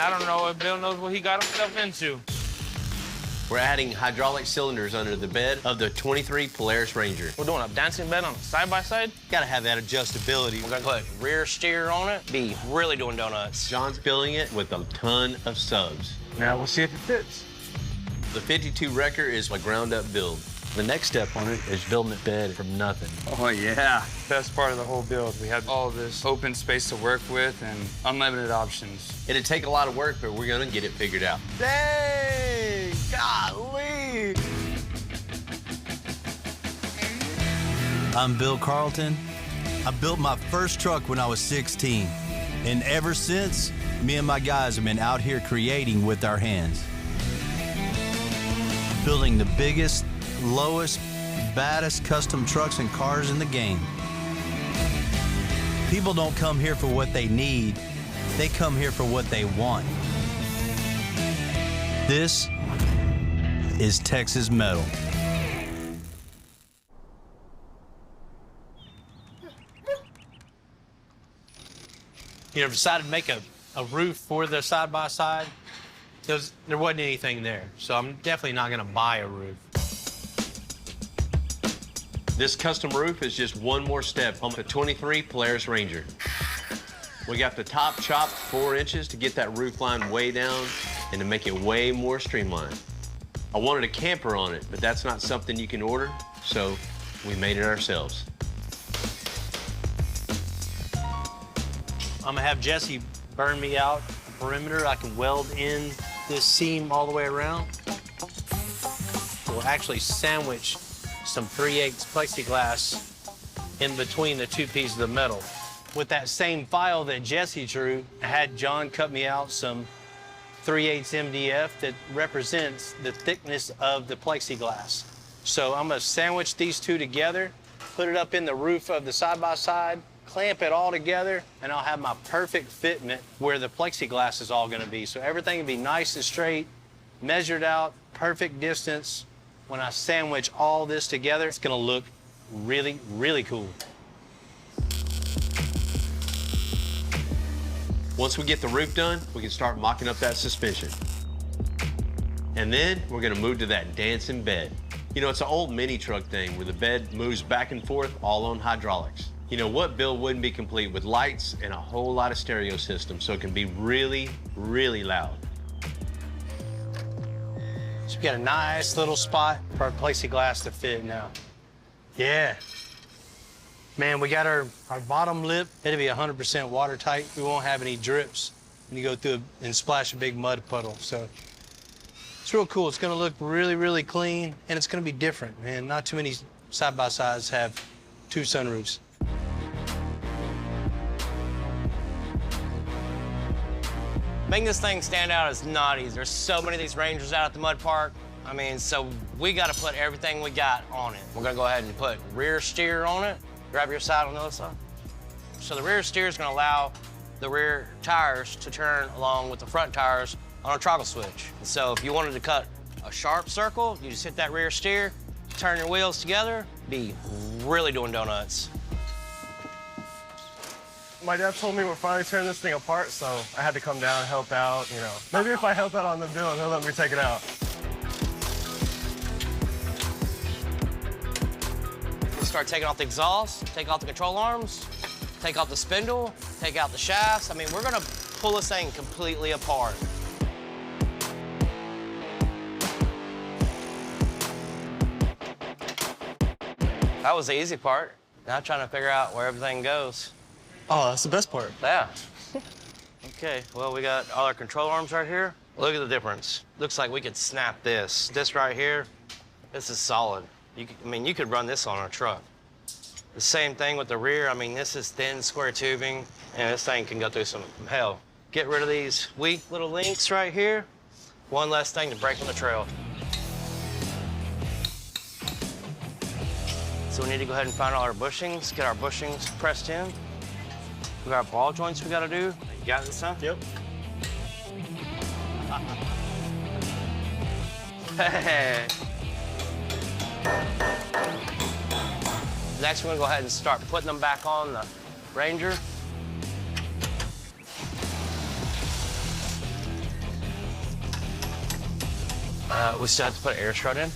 I don't know if Bill knows what he got himself into. We're adding hydraulic cylinders under the bed of the 23 Polaris Ranger. We're doing a dancing bed on a side-by-side. Gotta have that adjustability. We're gonna put rear steer on it. Be really doing donuts. John's filling it with a ton of subs. Now we'll see if it fits. The 52 Wrecker is a ground-up build. The next step on it is building a bed from nothing. Oh, yeah. Best part of the whole build. We have all this open space to work with and unlimited options. It'd take a lot of work, but we're gonna get it figured out. Dang! Golly! I'm Bill Carlton. I built my first truck when I was 16. And ever since, me and my guys have been out here creating with our hands. Building the biggest, lowest, baddest custom trucks and cars in the game. People don't come here for what they need. They come here for what they want. This is Texas Metal. You know, decided to make a roof for the side-by-side. There wasn't anything there, so I'm definitely not gonna buy a roof. This custom roof is just one more step on the 23 Polaris Ranger. We got the top chopped 4 inches to get that roof line way down and to make it way more streamlined. I wanted a camper on it, but that's not something you can order, so we made it ourselves. I'm gonna have Jesse burn me out the perimeter. I can weld in this seam all the way around. We'll actually sandwich some 3/8 plexiglass in between the 2 pieces of metal. With that same file that Jesse drew, I had John cut me out some 3/8 MDF that represents the thickness of the plexiglass. So I'm gonna sandwich these two together, put it up in the roof of the side-by-side, clamp it all together, and I'll have my perfect fitment where the plexiglass is all gonna be. So everything will be nice and straight, measured out, perfect distance. When I sandwich all this together, it's gonna look really, really cool. Once we get the roof done, we can start mocking up that suspension. And then we're gonna move to that dancing bed. You know, it's an old mini truck thing where the bed moves back and forth all on hydraulics. You know, what build wouldn't be complete with lights and a whole lot of stereo systems, so it can be really, really loud. So we got a nice little spot for our plexiglass to fit now. Yeah. Man, we got our bottom lip. It'll be 100% watertight. We won't have any drips when you go through and splash a big mud puddle. So it's real cool. It's gonna look really, really clean, and it's gonna be different, man. Not too many side-by-sides have 2 sunroofs. Making this thing stand out is not easy. There's so many of these Rangers out at the mud park. I mean, so we got to put everything we got on it. We're going to go ahead and put rear steer on it. Grab your side on the other side. So the rear steer is going to allow the rear tires to turn along with the front tires on a toggle switch. So if you wanted to cut a sharp circle, you just hit that rear steer, turn your wheels together, be really doing donuts. My dad told me we're finally tearing this thing apart, so I had to come down and help out, you know. Maybe if I help out on the build, he'll let me take it out. Start taking off the exhaust, take off the control arms, take off the spindle, take out the shafts. I mean, we're gonna pull this thing completely apart. That was the easy part. Now trying to figure out where everything goes. Oh, that's the best part. Yeah. Okay, well, we got all our control arms right here. Look at the difference. Looks like we could snap this. This right here, this is solid. I mean, you could run this on a truck. The same thing with the rear. I mean, this is thin, square tubing, and this thing can go through some hell. Get rid of these weak little links right here. One less thing to break on the trail. So we need to go ahead and find all our bushings, get our bushings pressed in. We got ball joints we gotta do. You got this, huh? Yep. Hey. Next, we're gonna go ahead and start putting them back on the Ranger. We still have to put an air strut in.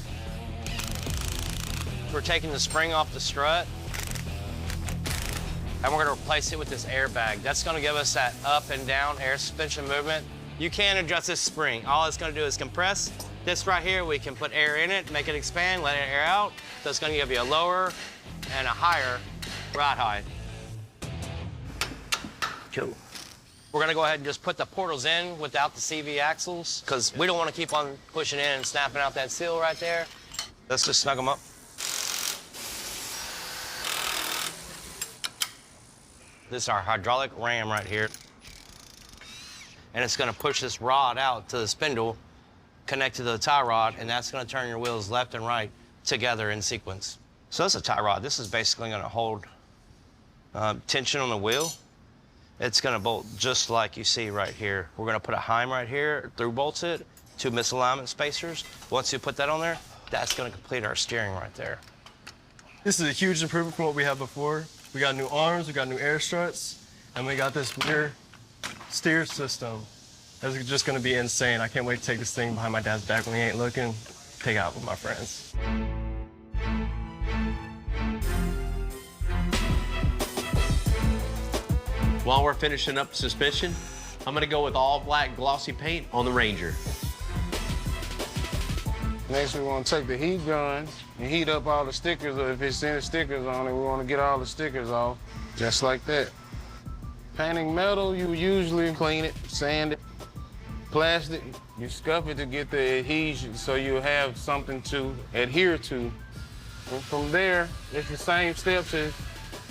We're taking the spring off the strut, and we're gonna replace it with this airbag. That's gonna give us that up and down air suspension movement. You can adjust this spring. All it's gonna do is compress. This right here, we can put air in it, make it expand, let it air out. So it's gonna give you a lower and a higher ride height. Cool. We're gonna go ahead and just put the portals in without the CV axles, because we don't wanna keep on pushing in and snapping out that seal right there. Let's just snug them up. This is our hydraulic ram right here. And it's gonna push this rod out to the spindle, connected to the tie rod, and that's gonna turn your wheels left and right together in sequence. So that's a tie rod. This is basically gonna hold tension on the wheel. It's gonna bolt just like you see right here. We're gonna put a Heim right here, through bolts it, 2 misalignment spacers. Once you put that on there, that's gonna complete our steering right there. This is a huge improvement from what we had before. We got new arms, we got new air struts, and we got this rear steer system. That's just gonna be insane. I can't wait to take this thing behind my dad's back when he ain't looking, take it out with my friends. While we're finishing up the suspension, I'm gonna go with all black glossy paint on the Ranger. Next, we want to take the heat gun and heat up all the stickers, or if it's any stickers on it, we want to get all the stickers off, just like that. Painting metal, you usually clean it, sand it. Plastic, you scuff it to get the adhesion so you have something to adhere to. And from there, it's the same steps as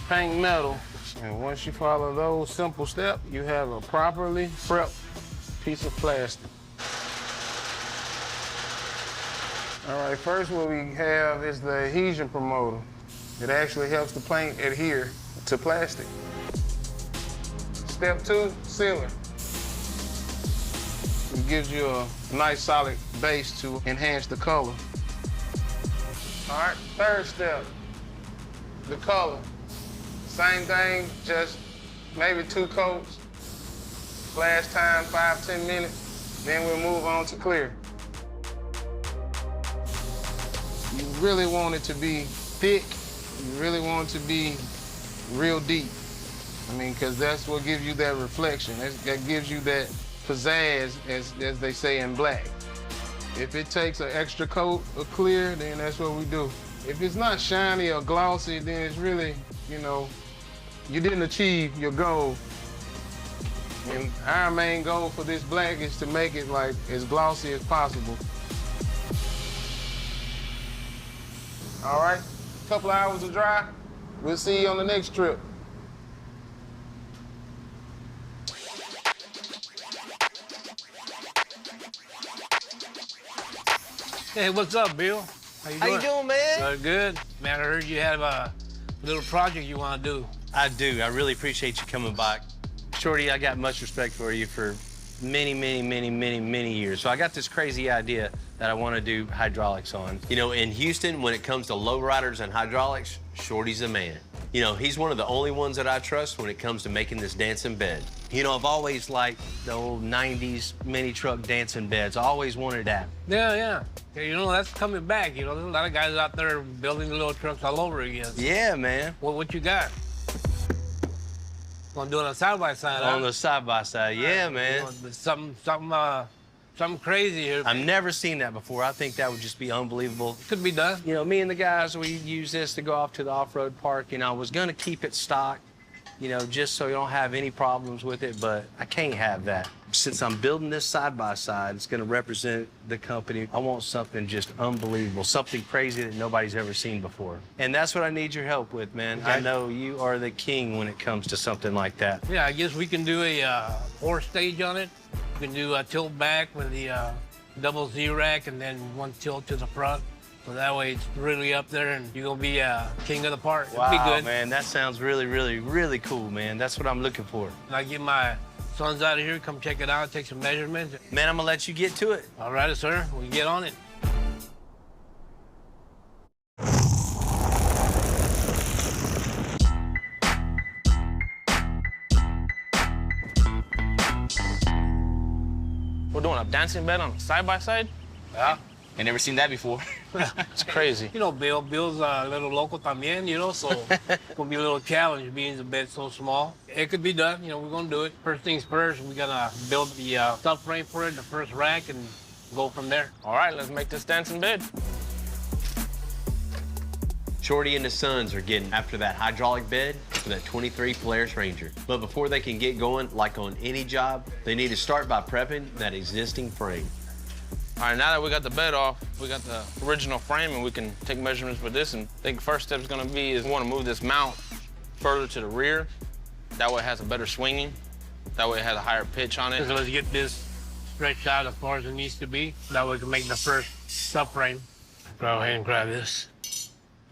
painting metal. And once you follow those simple steps, you have a properly prepped piece of plastic. All right, first what we have is the adhesion promoter. It actually helps the paint adhere to plastic. Step 2, sealer. It gives you a nice solid base to enhance the color. All right, third step, the color. Same thing, just maybe 2 coats. Last time, 5-10 minutes. Then we'll move on to clear. You really want it to be thick. You really want it to be real deep. I mean, because that's what gives you that reflection. That gives you that pizzazz, as they say in black. If it takes an extra coat of clear, then that's what we do. If it's not shiny or glossy, then it's really, you know, you didn't achieve your goal. And our main goal for this black is to make it like as glossy as possible. All right, a couple hours to dry. We'll see you on the next trip. Hey, what's up, Bill? How you doing, man? Good. Man, I heard you have a little project you want to do. I do. I really appreciate you coming by. Shorty, I got much respect for you for many years. So I got this crazy idea that I want to do hydraulics on. You know, in Houston, when it comes to lowriders and hydraulics, Shorty's the man. You know, he's one of the only ones that I trust when it comes to making this dancing bed. You know, I've always liked the old 90s mini truck dancing beds. I always wanted that. Yeah. You know, that's coming back. You know, there's a lot of guys out there building little trucks all over again. Yeah, man. What you got? Want to do it on side-by-side, On the side-by-side, yeah, man. Something crazy here. I've never seen that before. I think that would just be unbelievable. Could be done. You know, me and the guys, we use this to go off to the off-road park. You know, I was gonna keep it stock, you know, just so you don't have any problems with it, but I can't have that. Since I'm building this side-by-side, it's gonna represent the company. I want something just unbelievable, something crazy that nobody's ever seen before. And that's what I need your help with, man. Okay. I know you are the king when it comes to something like that. Yeah, I guess we can do a 4-stage on it. We can do a tilt back with the double Z-rack and then 1 tilt to the front. So that way it's really up there and you're gonna be king of the park. It'll Wow, be good. man, that sounds really cool, man. That's what I'm looking for. And I get my sons out of here, come check it out, take some measurements. Man, I'm gonna let you get to it. All right, sir, we get on it. We're doing a dancing bed on side-by-side? Yeah. I never seen that before. It's crazy. You know, Bill's a little local también, you know, so it's gonna be a little challenge being the bed's so small. It could be done, you know, we're gonna do it. First things first, we gotta build the subframe for it, the first rack, and go from there. All right, let's make this dancing bed. Shorty and his sons are getting after that hydraulic bed for that 23 Polaris Ranger. But before they can get going, like on any job, they need to start by prepping that existing frame. All right, now that we got the bed off, we got the original frame and we can take measurements with this. And I think the first step is gonna be is we wanna move this mount further to the rear. That way it has a better swinging. That way it has a higher pitch on it. So let's get this stretched out as far as it needs to be. That way we can make the first subframe. Go ahead and grab this.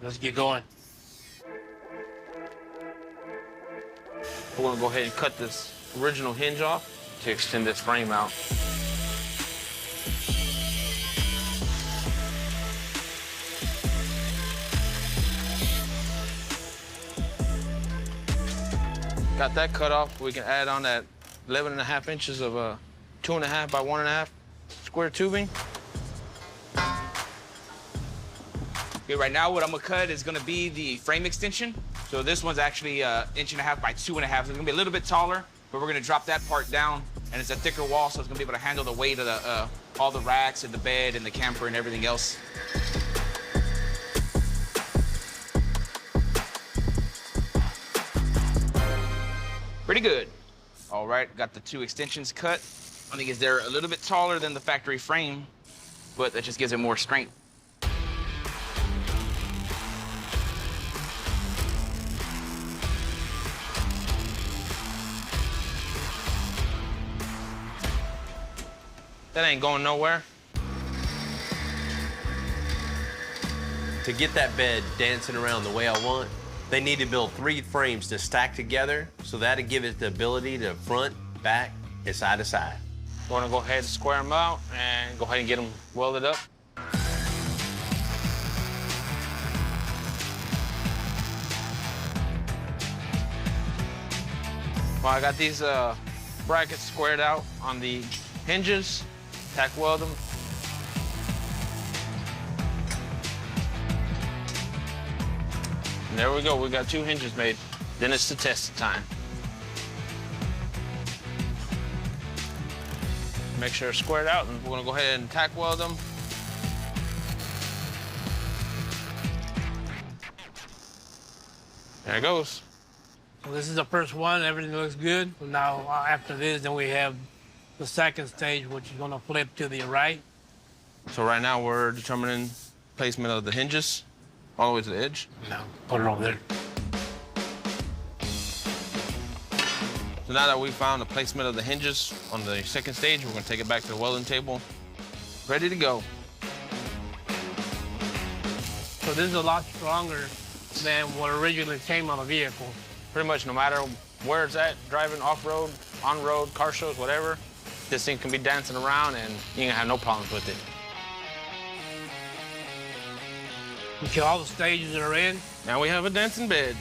Let's get going. We're gonna go ahead and cut this original hinge off to extend this frame out. Got that cut off, we can add on that 11.5 inches of 2.5 by 1.5 square tubing. Okay, right now what I'm gonna cut is gonna be the frame extension. So this one's actually 1.5 inches by 2.5. So it's gonna be a little bit taller, but we're gonna drop that part down, and it's a thicker wall, so it's gonna be able to handle the weight of the all the racks and the bed and the camper and everything else. Pretty good. All right, got the 2 extensions cut. I think they're a little bit taller than the factory frame, but that just gives it more strength. That ain't going nowhere. To get that bed dancing around the way I want, they need to build 3 frames to stack together, so that'll give it the ability to front, back, and side to side. We're gonna go ahead and square them out and go ahead and get them welded up. Well, I got these brackets squared out on the hinges, tack weld them. And there we go, we got 2 hinges made. Then it's the testing time. Make sure it's squared out, and we're gonna go ahead and tack weld them. There it goes. So this is the first one, everything looks good. Now, after this, then we have the second stage, which is gonna flip to the right. So right now we're determining placement of the hinges all the way to the edge. Now, put it over there. So now that we found the placement of the hinges on the second stage, we're gonna take it back to the welding table, ready to go. So this is a lot stronger than what originally came on the vehicle. Pretty much no matter where it's at, driving off-road, on-road, car shows, whatever, this thing can be dancing around and you ain't gonna have no problems with it. Okay, all the stages are in. Now we have a dancing bed.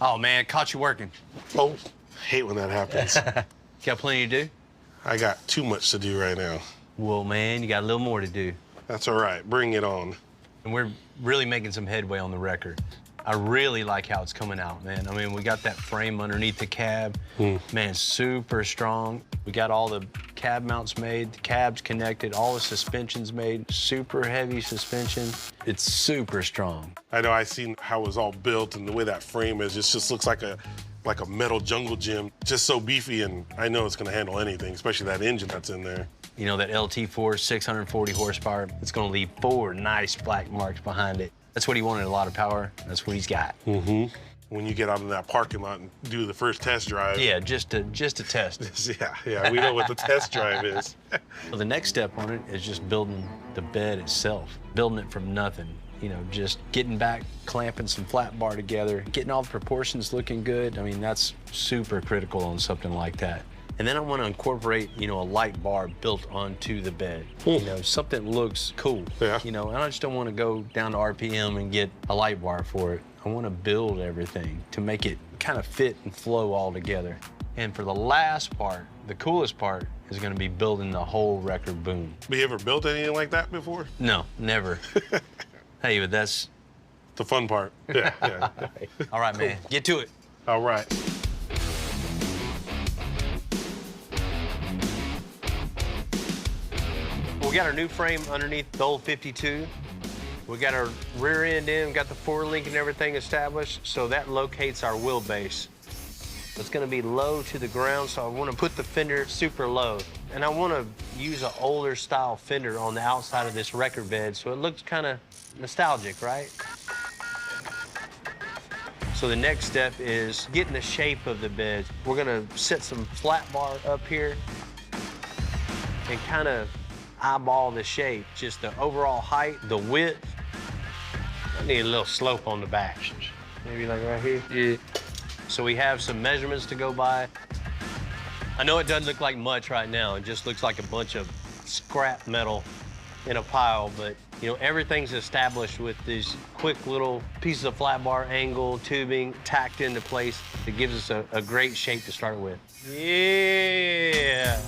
Oh man, caught you working. Oh, hate when that happens. Got plenty to do? I got too much to do right now. Well, man, you got a little more to do. That's all right. Bring it on. And we're really making some headway on the record. I really like how it's coming out, man. I mean, we got that frame underneath the cab. Man, super strong. We got all the cab mounts made, the cab's connected, all the suspension's made, super heavy suspension. It's super strong. I know I seen how it was all built and the way that frame is. It just looks like a metal jungle gym. Just so beefy, and I know it's gonna handle anything, especially that engine that's in there. You know, that LT4, 640 horsepower, it's gonna leave 4 nice black marks behind it. That's what he wanted, a lot of power. That's what he's got. When you get out in that parking lot and do the first test drive. Yeah, just to test. yeah, we know what the test drive is. Well, the next step on it is just building the bed itself, building it from nothing. You know, just getting back, clamping some flat bar together, getting all the proportions looking good. I mean, that's super critical on something like that. And then I want to incorporate, you know, a light bar built onto the bed. You know, something that looks cool. Yeah. You know, and I just don't want to go down to RPM and get a light bar for it. I want to build everything to make it kind kind of fit and flow all together. And for the last part, the coolest part, is gonna be building the whole record boom. Have you ever built anything like that before? No, never. Hey, but that's... The fun part. Yeah, yeah. All right, man, get to it. All right. We got our new frame underneath the old 52. We got our rear end in, got the 4-link and everything established, so that locates our wheelbase. It's gonna be low to the ground, so I wanna put the fender super low. And I wanna use an older style fender on the outside of this record bed, so it looks kinda nostalgic, right? So the next step is getting the shape of the bed. We're gonna set some flat bar up here and kind of eyeball the shape, just the overall height, the width. I need a little slope on the back. Maybe like right here. Yeah. So we have some measurements to go by. I know it doesn't look like much right now. It just looks like a bunch of scrap metal in a pile, but you know, everything's established with these quick little pieces of flat bar, angle, tubing, tacked into place. It gives us a great shape to start with. Yeah.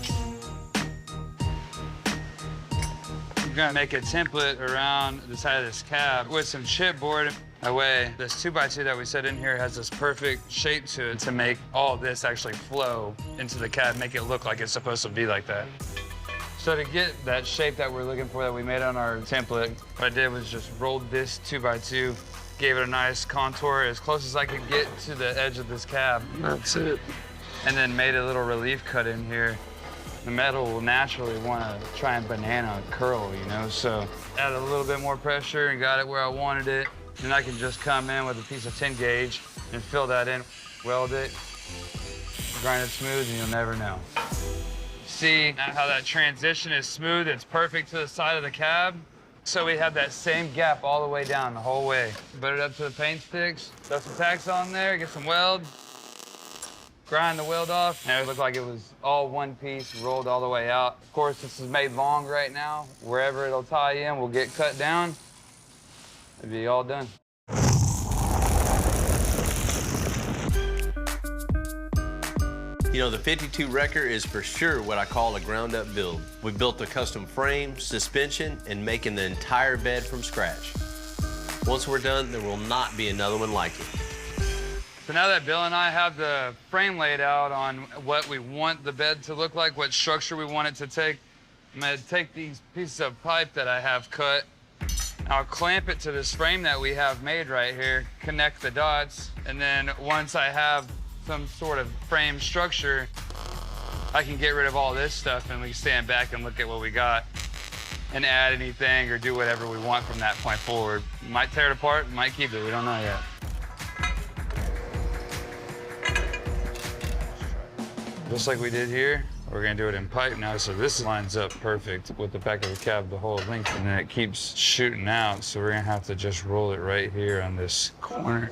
We're gonna make a template around the side of this cab with some chipboard. That way, this 2x2 that we set in here has this perfect shape to it to make all this actually flow into the cab, make it look like it's supposed to be like that. So to get that shape that we're looking for that we made on our template, what I did was just rolled this 2x2, gave it a nice contour as close as I could get to the edge of this cab. That's it. And then made a little relief cut in here. The metal will naturally want to try and banana curl, you know? So add a little bit more pressure and got it where I wanted it. Then I can just come in with a piece of 10 gauge and fill that in, weld it, grind it smooth, and you'll never know. See how that transition is smooth? It's perfect to the side of the cab. So we have that same gap all the way down the whole way. Put it up to the paint sticks, throw some tacks on there, get some weld, grind the weld off, and it looked like it was all one piece, rolled all the way out. Of course, this is made long right now. Wherever it'll tie in will get cut down. It'll be all done. You know, the 52 Wrecker is for sure what I call a ground-up build. We built a custom frame, suspension, and making the entire bed from scratch. Once we're done, there will not be another one like it. So now that Bill and I have the frame laid out on what we want the bed to look like, what structure we want it to take, I'm gonna take these pieces of pipe that I have cut, I'll clamp it to this frame that we have made right here, connect the dots, and then once I have some sort of frame structure, I can get rid of all this stuff and we can stand back and look at what we got and add anything or do whatever we want from that point forward. Might tear it apart, might keep it, we don't know yet. Just like we did here, we're gonna do it in pipe now, so this lines up perfect with the back of the cab the whole length, and then it keeps shooting out, so we're gonna have to just roll it right here on this corner.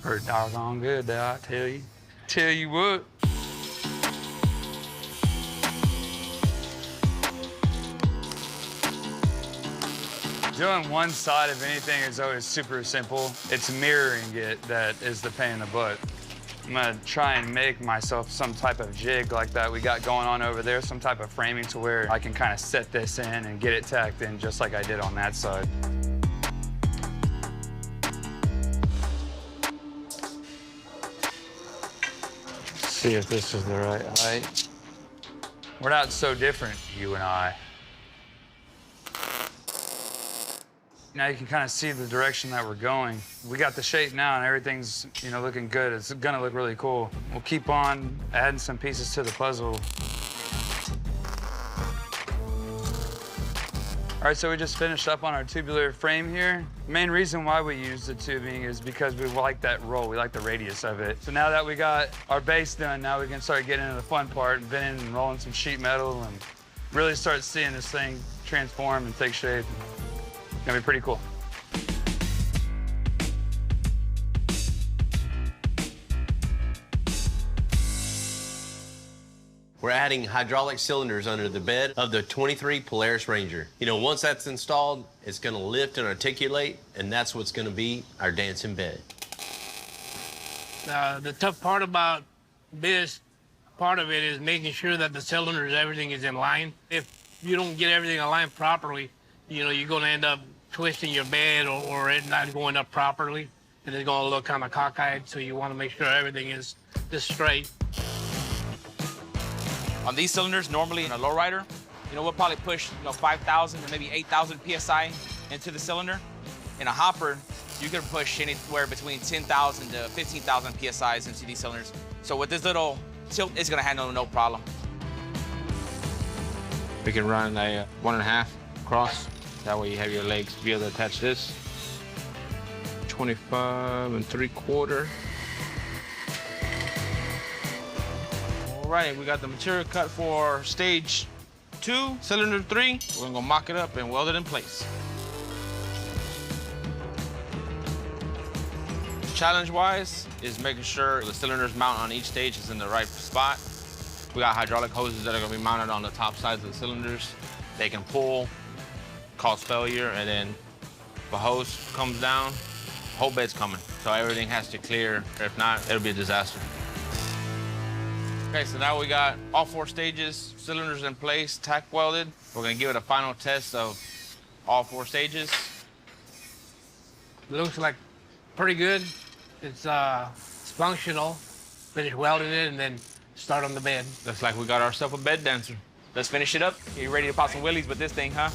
Pretty doggone good, though, I tell you. Tell you what. Doing one side of anything is always super simple. It's mirroring it that is the pain in the butt. I'm gonna try and make myself some type of jig like that we got going on over there, some type of framing to where I can kind of set this in and get it tacked in just like I did on that side. See if this is the right height. We're not so different, you and I. Now you can kind of see the direction that we're going. We got the shape now and everything's, you know, looking good. It's gonna look really cool. We'll keep on adding some pieces to the puzzle. All right, so we just finished up on our tubular frame here. The main reason why we use the tubing is because we like that roll. We like the radius of it. So now that we got our base done, now we can start getting into the fun part, bending and rolling some sheet metal and really start seeing this thing transform and take shape. It's gonna be pretty cool. We're adding hydraulic cylinders under the bed of the 23 Polaris Ranger. You know, once that's installed, it's gonna lift and articulate, and that's what's gonna be our dancing bed. The tough part about this, part of it is making sure that the cylinders, everything is in line. If you don't get everything aligned properly, you know, you're gonna end up twisting your bed or it not going up properly, and it's gonna look kind of cockeyed, so you wanna make sure everything is just straight. On these cylinders, normally in a lowrider, you know, we'll probably push, 5,000 to maybe 8,000 PSI into the cylinder. In a hopper, you can push anywhere between 10,000 to 15,000 PSIs into these cylinders. So with this little tilt, it's gonna handle no problem. We can run a 1.5 cross. That way you have your legs to be able to attach this. 25 3/4. All right, we got the material cut for stage 2, cylinder 3. We're gonna go mock it up and weld it in place. Challenge-wise is making sure the cylinders mount on each stage is in the right spot. We got hydraulic hoses that are gonna be mounted on the top sides of the cylinders. They can pull, cause failure, and then if a hose comes down, whole bed's coming. So everything has to clear. If not, it'll be a disaster. Okay, so now we got all 4 stages, cylinders in place, tack welded. We're gonna give it a final test of all 4 stages. Looks like pretty good. It's functional. Finish welding it and then start on the bed. Looks like we got ourselves a bed dancer. Let's finish it up. You ready to pop some wheelies with this thing, huh?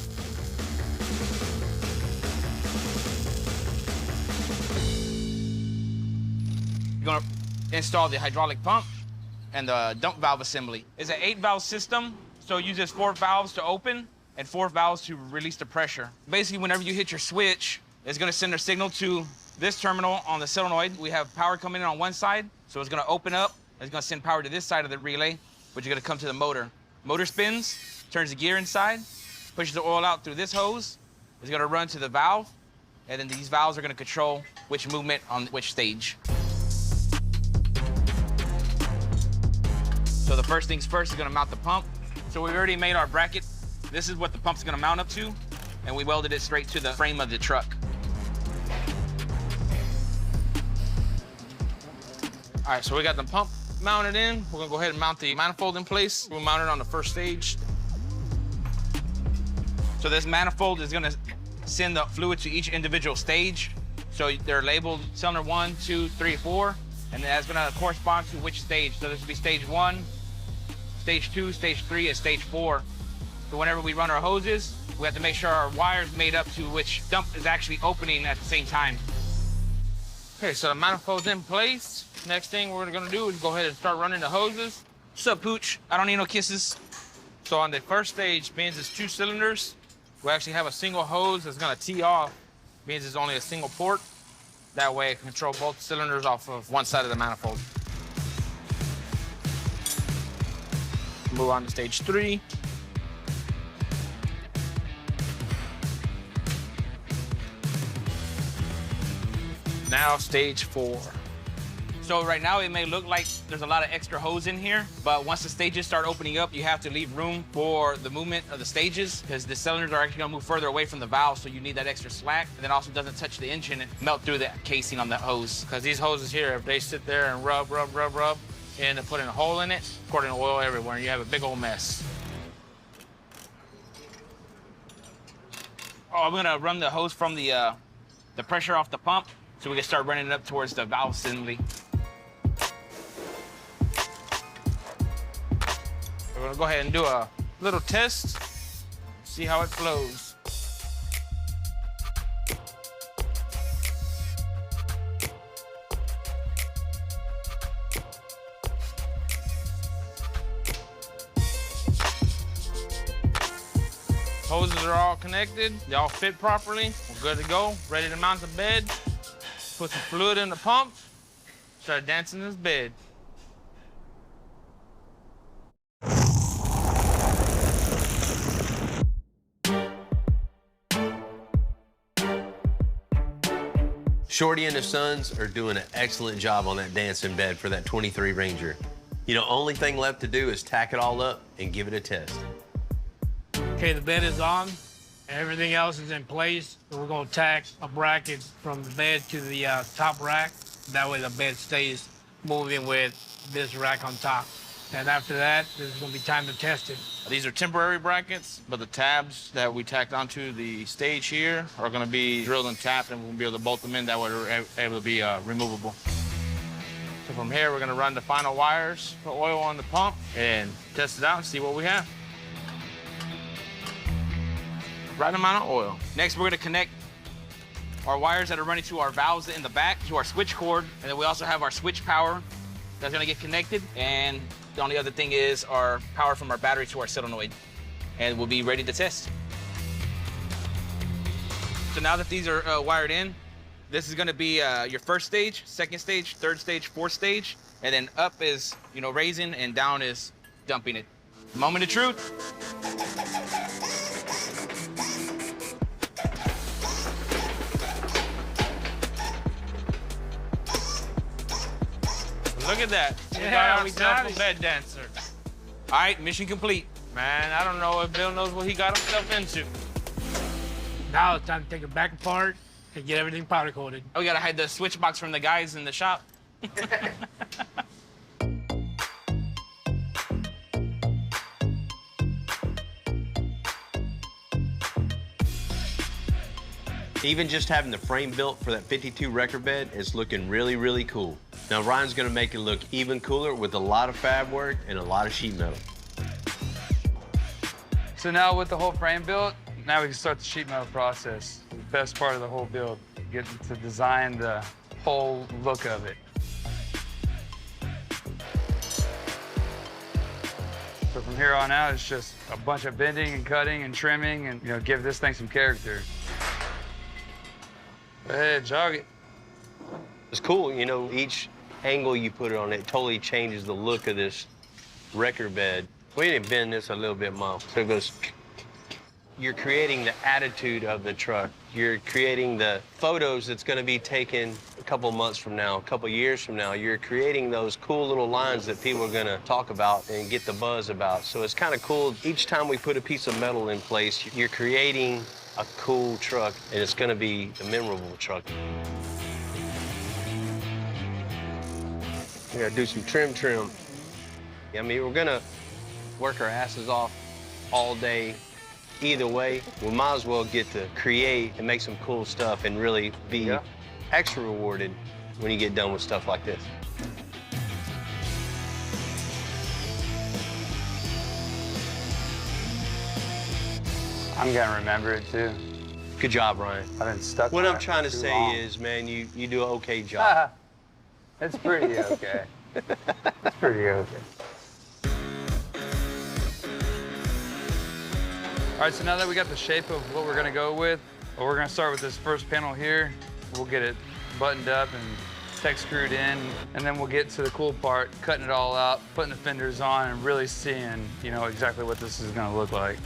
You're gonna install the hydraulic pump and the dump valve assembly. It's an 8-valve system, so it uses 4 valves to open and 4 valves to release the pressure. Basically, whenever you hit your switch, it's gonna send a signal to this terminal on the solenoid. We have power coming in on one side, so it's gonna open up. It's gonna send power to this side of the relay, which is gonna come to the motor. Motor spins, turns the gear inside, pushes the oil out through this hose. It's gonna run to the valve, and then these valves are gonna control which movement on which stage. So the first things first is gonna mount the pump. So we already made our bracket. This is what the pump's gonna mount up to, and we welded it straight to the frame of the truck. All right, so we got the pump mounted in. We're gonna go ahead and mount the manifold in place. We'll mount it on the first stage. So this manifold is gonna send the fluid to each individual stage. So they're labeled cylinder 1, 2, 3, 4, and that's gonna correspond to which stage. So this would be stage 1, stage 2, stage 3, and stage 4. So whenever we run our hoses, we have to make sure our wire's made up to which dump is actually opening at the same time. Okay, so the manifold's in place. Next thing we're gonna do is go ahead and start running the hoses. What's up, Pooch? I don't need no kisses. So on the first stage, means it's 2 cylinders. We actually have a single hose that's gonna tee off, means it's only a single port. That way it can control both cylinders off of one side of the manifold. Move on to stage 3. Now stage 4. So right now it may look like there's a lot of extra hose in here, but once the stages start opening up, you have to leave room for the movement of the stages because the cylinders are actually gonna move further away from the valve, so you need that extra slack. And then also doesn't touch the engine and melt through the casing on the hose. Because these hoses here, if they sit there and rub, you end up putting a hole in it, squirting oil everywhere, and you have a big old mess. Oh, I'm gonna run the hose from the pressure off the pump so we can start running it up towards the valve assembly. We're gonna go ahead and do a little test, see how it flows. Hoses are all connected, they all fit properly. We're good to go, ready to mount the bed. Put some fluid in the pump, start dancing this bed. Shorty and his sons are doing an excellent job on that dancing bed for that 23 Ranger. You know, only thing left to do is tack it all up and give it a test. Okay, the bed is on. Everything else is in place. So we're gonna tack a bracket from the bed to the top rack. That way the bed stays moving with this rack on top. And after that, there's gonna be time to test it. These are temporary brackets, but the tabs that we tacked onto the stage here are gonna be drilled and tapped, and we'll be able to bolt them in. That way they're able to be removable. So from here, we're gonna run the final wires, put oil on the pump, and test it out and see what we have. Right amount of oil. Next, we're gonna connect our wires that are running to our valves in the back to our switch cord, and then we also have our switch power that's gonna get connected. And the only other thing is our power from our battery to our solenoid, and we'll be ready to test. So now that these are wired in, this is gonna be your first stage, second stage, third stage, fourth stage, and then up is, you know, raising, and down is dumping it. Moment of truth. Look at that. Yeah, we we got got a it. bed dancer. All right, mission complete. Man, I don't know if Bill knows what he got himself into. Now it's time to take it back apart and get everything powder coated. Oh, we gotta hide the switch box from the guys in the shop. Even just having the frame built for that 52 record bed is looking really, really cool. Now Ryan's gonna make it look even cooler with a lot of fab work and a lot of sheet metal. So now with the whole frame built, now we can start the sheet metal process. The best part of the whole build, getting to design the whole look of it. So from here on out, it's just a bunch of bending and cutting and trimming and, you know, give this thing some character. Go ahead, jog it. It's cool, you know, each angle you put it on, it totally changes the look of this record bed. We didn't bend this a little bit more, so it goes. You're creating the attitude of the truck. You're creating the photos that's gonna be taken a couple months from now, a couple years from now. You're creating those cool little lines that people are gonna talk about and get the buzz about. So it's kind of cool. Each time we put a piece of metal in place, you're creating a cool truck, and it's gonna be a memorable truck. We gotta do some trim. I mean, we're gonna work our asses off all day. Either way, we might as well get to create and make some cool stuff and really be extra rewarded when you get done with stuff like this. I'm gonna remember it too. Good job, Ryan. I've been stuck. What on I'm it trying to too say long. is, man, you do an okay job. It's pretty okay. It's pretty okay. All right, so now that we got the shape of what we're gonna go with, well, we're gonna start with this first panel here. We'll get it buttoned up and tech screwed in, and then we'll get to the cool part, cutting it all out, putting the fenders on, and really seeing, you know, exactly what this is gonna look like.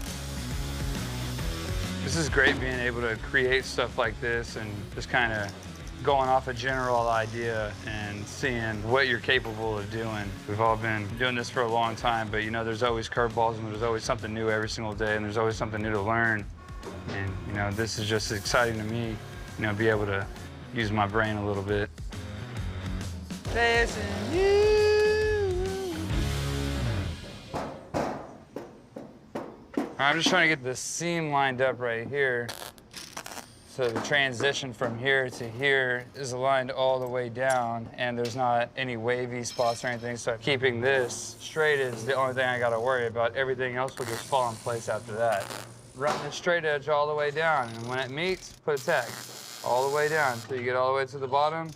This is great being able to create stuff like this and just kind of going off a general idea and seeing what you're capable of doing. We've all been doing this for a long time, but you know, there's always curveballs and there's always something new every single day and there's always something new to learn. And you know, this is just exciting to me, you know, be able to use my brain a little bit. Listen, I'm just trying to get the seam lined up right here. So the transition from here to here is aligned all the way down and there's not any wavy spots or anything. So keeping this straight is the only thing I gotta worry about. Everything else will just fall in place after that. Run the straight edge all the way down and when it meets, put a tack all the way down until you get all the way to the bottom.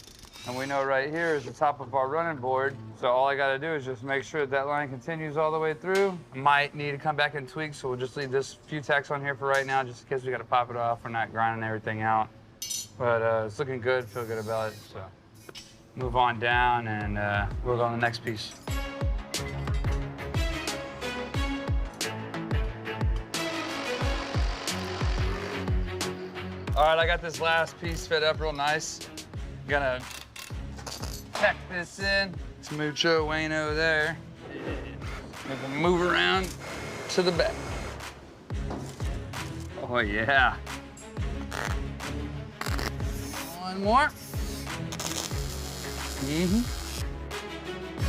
And we know right here is the top of our running board. So all I gotta do is just make sure that line continues all the way through. Might need to come back and tweak, so we'll just leave this few tacks on here for right now, just in case we gotta pop it off. We're not grinding everything out. But it's looking good, feel good about it. So move on down and we'll go on the next piece. All right, I got this last piece fit up real nice. Gonna tack this in. It's mucho bueno there. We can move around to the back. Oh yeah. One more.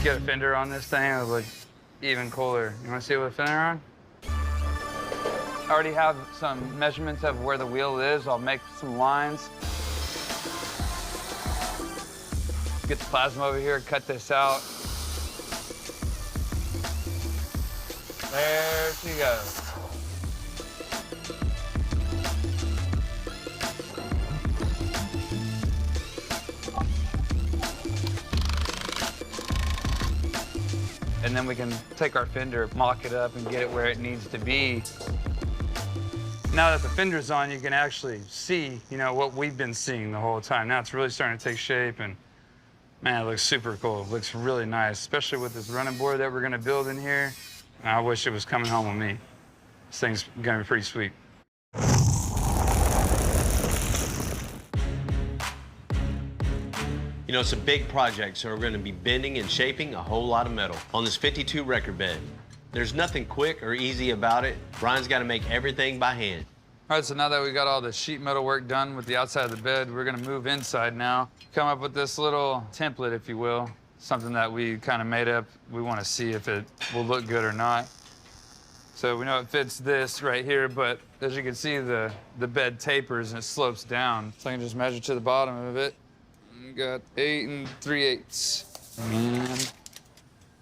Get a fender on this thing, it'll look even cooler. You wanna see it with a fender on? I already have some measurements of where the wheel is. I'll make some lines. Get the plasma over here, cut this out. There she goes. And then we can take our fender, mock it up, and get it where it needs to be. Now that the fender's on, you can actually see, you know, what we've been seeing the whole time. Now it's really starting to take shape, and man, it looks super cool. It looks really nice, especially with this running board that we're gonna build in here. I wish it was coming home with me. This thing's gonna be pretty sweet. You know, it's a big project, so we're going to be bending and shaping a whole lot of metal on this 52 record bed. There's nothing quick or easy about it. Brian's got to make everything by hand. All right, so now that we got all the sheet metal work done with the outside of the bed, we're gonna move inside now. Come up with this little template, if you will, something that we kind of made up. We want to see if it will look good or not. So we know it fits this right here, but as you can see, the bed tapers and it slopes down. So I can just measure to the bottom of it. We got 8 3/8 and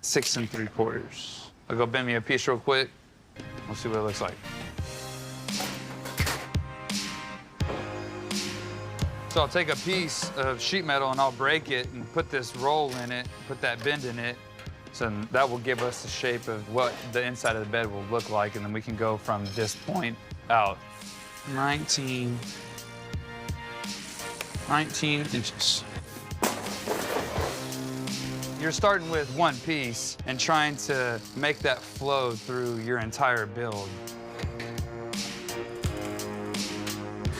6 3/4. I'll go bend me a piece real quick. We'll see what it looks like. So I'll take a piece of sheet metal and I'll break it and put this roll in it, put that bend in it. So that will give us the shape of what the inside of the bed will look like, and then we can go from this point out. 19 inches. You're starting with one piece and trying to make that flow through your entire build.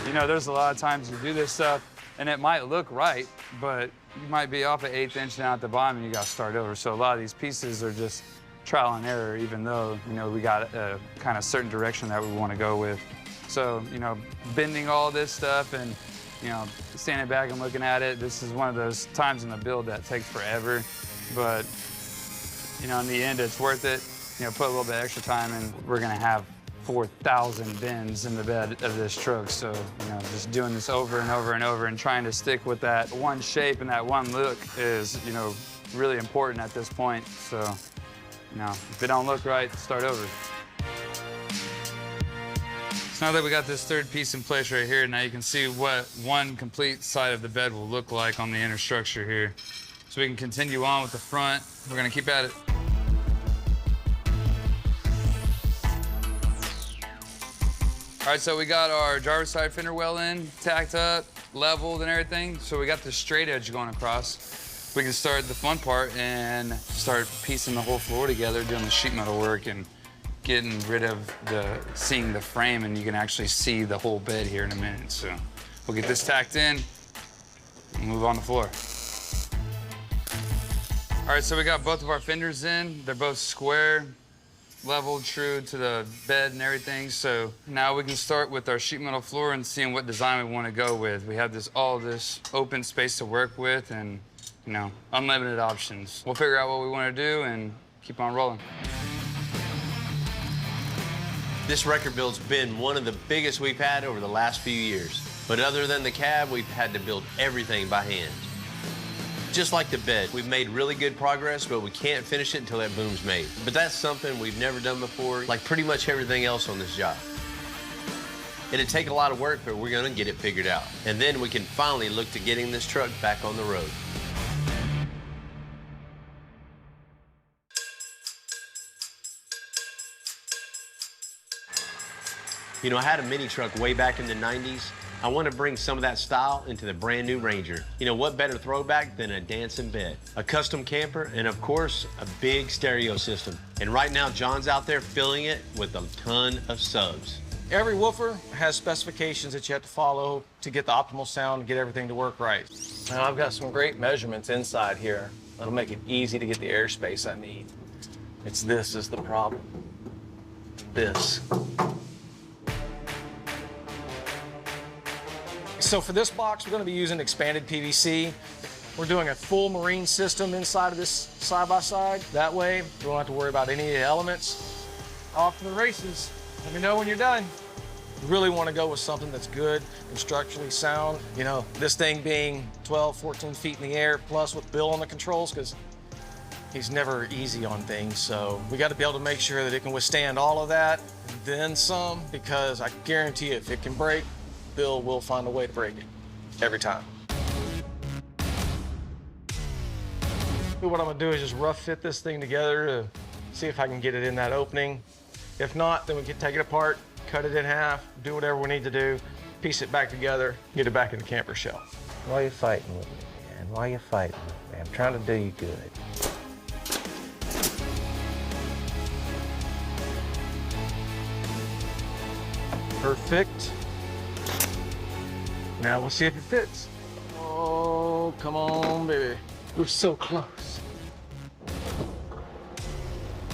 You know, there's a lot of times you do this stuff and it might look right, but you might be off an 1/8 inch down at the bottom and you gotta start over. So a lot of these pieces are just trial and error, even though, you know, we got a kind of certain direction that we wanna go with. So, you know, bending all this stuff and, you know, standing back and looking at it, this is one of those times in the build that takes forever. But, you know, in the end, it's worth it. You know, put a little bit extra time and we're gonna have 4,000 bends in the bed of this truck. So, you know, just doing this over and over and over and trying to stick with that one shape and that one look is, you know, really important at this point. So, you know, if it don't look right, start over. So now that we got this third piece in place right here, now you can see what one complete side of the bed will look like on the inner structure here. So we can continue on with the front. We're gonna keep at it. All right, so we got our driver's side fender well in, tacked up, leveled and everything. So we got this straight edge going across. We can start the fun part and start piecing the whole floor together, doing the sheet metal work and getting rid of seeing the frame, and you can actually see the whole bed here in a minute. So we'll get this tacked in and move on the floor. All right, so we got both of our fenders in. They're both square, leveled, true to the bed and everything. So now we can start with our sheet metal floor and seeing what design we want to go with. We have all this open space to work with and, you know, unlimited options. We'll figure out what we want to do and keep on rolling. This record build's been one of the biggest we've had over the last few years. But other than the cab, we've had to build everything by hand. Just like the bed, we've made really good progress, but we can't finish it until that boom's made. But that's something we've never done before, like pretty much everything else on this job. It'd take a lot of work, but we're gonna get it figured out. And then we can finally look to getting this truck back on the road. You know, I had a mini truck way back in the 90s. I want to bring some of that style into the brand new Ranger. You know, what better throwback than a dancing bed, a custom camper, and of course, a big stereo system. And right now, John's out there filling it with a ton of subs. Every woofer has specifications that you have to follow to get the optimal sound and get everything to work right. And I've got some great measurements inside here. That'll make it easy to get the airspace I need. It's this is the problem. This. So for this box, we're going to be using expanded PVC. We're doing a full marine system inside of this side-by-side. That way, we don't have to worry about any of the elements. Off to the races. Let me know when you're done. You really want to go with something that's good and structurally sound. You know, this thing being 12, 14 feet in the air, plus with Bill on the controls, because he's never easy on things. So we got to be able to make sure that it can withstand all of that, and then some, because I guarantee you, if it can break, Bill will find a way to break it, every time. What I'm gonna do is just rough fit this thing together to see if I can get it in that opening. If not, then we can take it apart, cut it in half, do whatever we need to do, piece it back together, get it back in the camper shell. Why are you fighting with me, man? Why are you fighting with me? I'm trying to do you good. Perfect. Now we'll see if it fits. Oh, come on, baby. We're so close.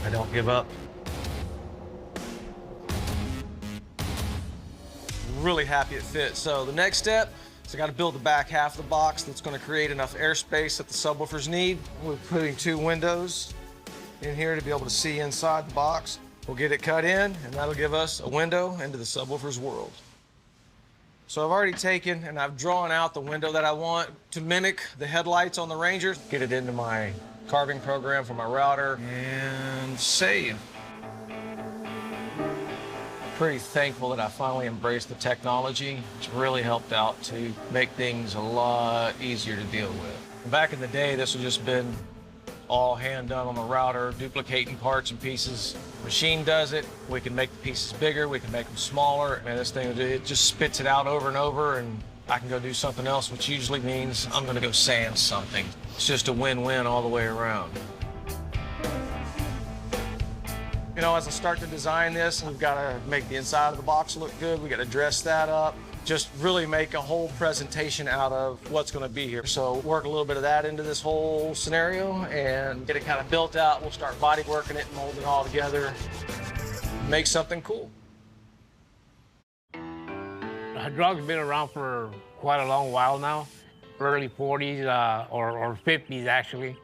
I don't give up. Really happy it fits. So the next step is I got to build the back half of the box that's going to create enough airspace that the subwoofers need. We're putting 2 windows in here to be able to see inside the box. We'll get it cut in, and that'll give us a window into the subwoofer's world. So I've already taken and I've drawn out the window that I want to mimic the headlights on the Ranger. Get it into my carving program for my router and save. Pretty thankful that I finally embraced the technology. It's really helped out to make things a lot easier to deal with. Back in the day, this would just been all hand done on the router, duplicating parts and pieces. Machine does it. We can make the pieces bigger, we can make them smaller, and this thing, it just spits it out over and over, and I can go do something else, which usually means I'm gonna go sand something. It's just a win-win all the way around. You know, as I start to design this, we've got to make the inside of the box look good. We got to dress that up. Just really make a whole presentation out of what's going to be here. So work a little bit of that into this whole scenario and get it kind of built out. We'll start body working it, molding it all together, make something cool. The hydraulic's been around for quite a long while now, early 40s or 50s actually.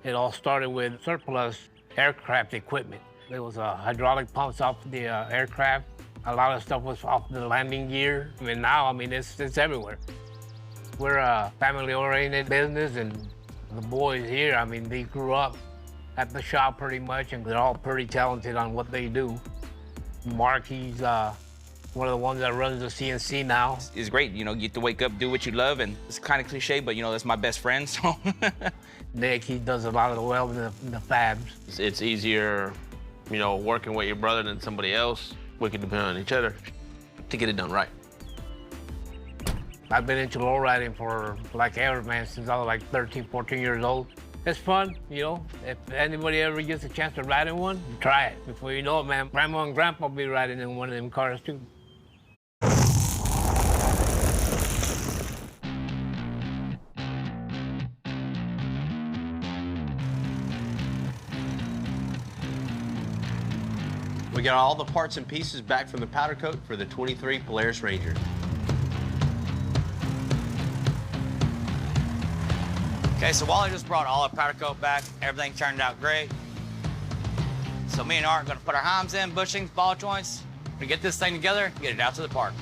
It all started with surplus aircraft equipment. There was hydraulic pumps off the aircraft. A lot of stuff was off the landing gear. I mean, now, it's everywhere. We're a family-oriented business, and the boys here, I mean, they grew up at the shop pretty much, and they're all pretty talented on what they do. Mark, he's one of the ones that runs the CNC now. It's great, you know, you get to wake up, do what you love, and it's kind of cliche, but you know, that's my best friend, so. Nick, he does a lot of the welding in the fabs. It's easier, you know, working with your brother than somebody else. We can depend on each other to get it done right. I've been into lowriding for like ever, man, since I was like 13, 14 years old. It's fun, you know. If anybody ever gets a chance to ride in one, try it. Before you know it, man, Grandma and Grandpa will be riding in one of them cars too. We got all the parts and pieces back from the powder coat for the 23 Polaris Ranger. Okay, so Wally just brought all our powder coat back. Everything turned out great. So me and Art are gonna put our hams in, bushings, ball joints. We get this thing together, get it out to the park.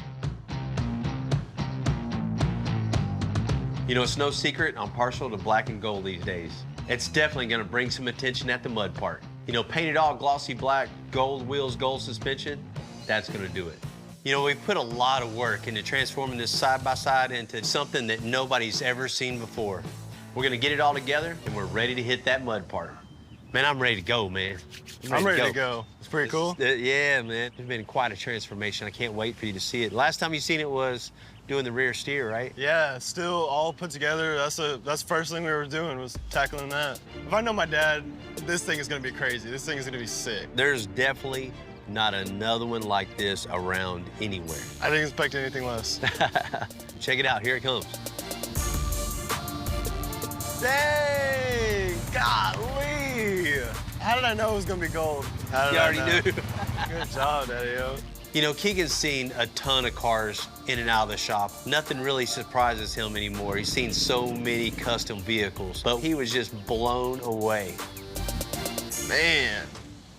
You know, it's no secret, I'm partial to black and gold these days. It's definitely gonna bring some attention at the mud park. You know, painted all glossy black, gold wheels, gold suspension, that's gonna do it. You know, we've put a lot of work into transforming this side-by-side into something that nobody's ever seen before. We're gonna get it all together, and we're ready to hit that mud park. Man, I'm ready to go, man. I'm ready to go. It's pretty cool. Yeah, man. It's been quite a transformation. I can't wait for you to see it. Last time you seen it was doing the rear steer, right? Yeah, still all put together. That's the first thing we were doing, was tackling that. If I know my dad, this thing is gonna be crazy. This thing is gonna be sick. There's definitely not another one like this around anywhere. I didn't expect anything less. Check it out, here it comes. Dang, golly. How did I know it was gonna be gold? You already knew. Good job, Daddy-O. You know, Keegan's seen a ton of cars in and out of the shop. Nothing really surprises him anymore. He's seen so many custom vehicles, but he was just blown away. Man.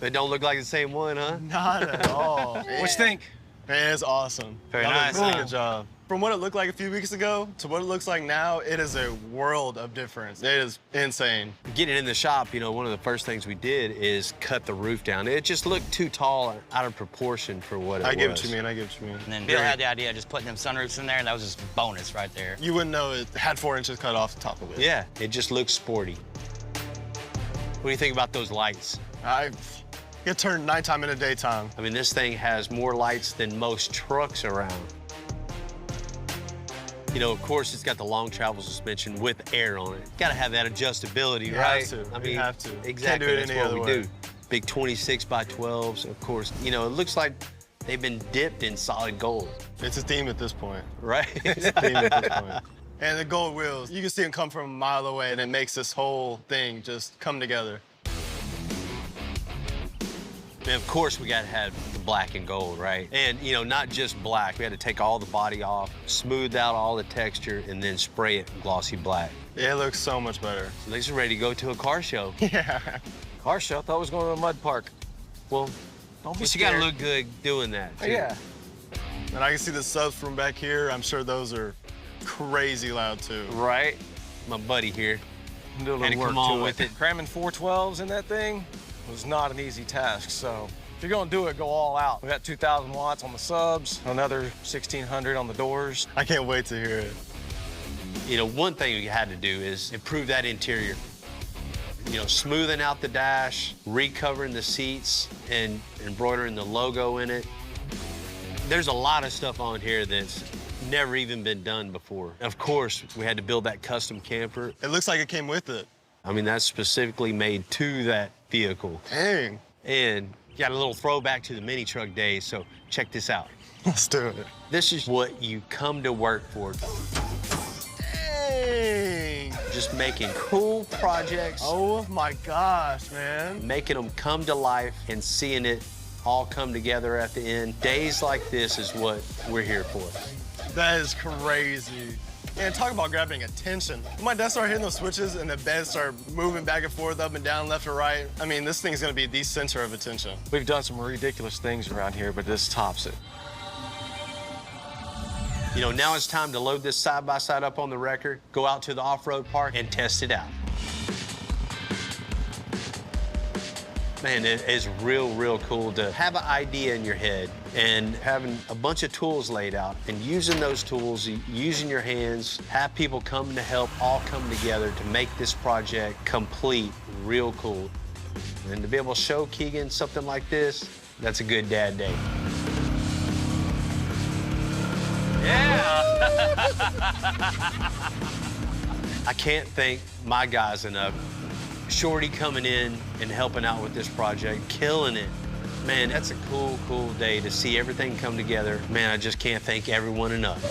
They don't look like the same one, huh? Not at all. What you think? Man, it's awesome. Very Y'all nice, did a really huh? good job. From what it looked like a few weeks ago to what it looks like now, it is a world of difference. It is insane. Getting in the shop, you know, one of the first things we did is cut the roof down. It just looked too tall and out of proportion for what it was. I get what you mean, I get what you mean. And then Bill had the idea of just putting them sunroofs in there, and that was just bonus right there. You wouldn't know it had 4 inches cut off the top of it. Yeah, it just looks sporty. What do you think about those lights? I get turned nighttime into daytime. I mean, this thing has more lights than most trucks around. You know, of course, it's got the long travel suspension with air on it. Got to have that adjustability, You right? have to. I mean, You have to. Exactly. Can't do it That's any what other we way. do. Big 26 by 12s, of course. You know, it looks like they've been dipped in solid gold. It's a theme at this point. Right? It's a theme at this point. And the gold wheels, you can see them come from a mile away, and it makes this whole thing just come together. And of course, we got to have the black and gold, right? And, you know, not just black. We had to take all the body off, smooth out all the texture, and then spray it glossy black. It looks so much better. So these are ready to go to a car show. Yeah. Car show? I thought I was going to a mud park. Well, Don't be but you got to scared. look good doing that, too. Yeah. And I can see the subs from back here. I'm sure those are crazy loud, too. Right? My buddy here. Do a Had to little work come on to with it. Cramming 412s in that thing was not an easy task, so if you're gonna do it, go all out. We got 2,000 watts on the subs, another 1,600 on the doors. I can't wait to hear it. You know, one thing we had to do is improve that interior. You know, smoothing out the dash, recovering the seats, and embroidering the logo in it. There's a lot of stuff on here that's never even been done before. Of course, we had to build that custom camper. It looks like it came with it. I mean, that's specifically made to that vehicle. Dang. And got a little throwback to the mini truck days, so check this out. Let's do it. This is what you come to work for. Dang. Just making cool projects, Oh my gosh, man. making them come to life, and seeing it all come together at the end. Days like this is what we're here for. That is crazy. And talk about grabbing attention. When my dad started hitting those switches and the bed started moving back and forth, up and down, left or right, I mean, this thing's gonna be the center of attention. We've done some ridiculous things around here, but this tops it. You know, now it's time to load this side-by-side up on the wrecker, go out to the off-road park, and test it out. Man, it is real cool to have an idea in your head and having a bunch of tools laid out and using those tools, using your hands, have people come to help, all come together to make this project complete, real cool. And to be able to show Keegan something like this, that's a good dad day. I can't thank my guys enough. Shorty coming in and helping out with this project, killing it. Man, that's a cool day to see everything come together. Man, I just can't thank everyone enough.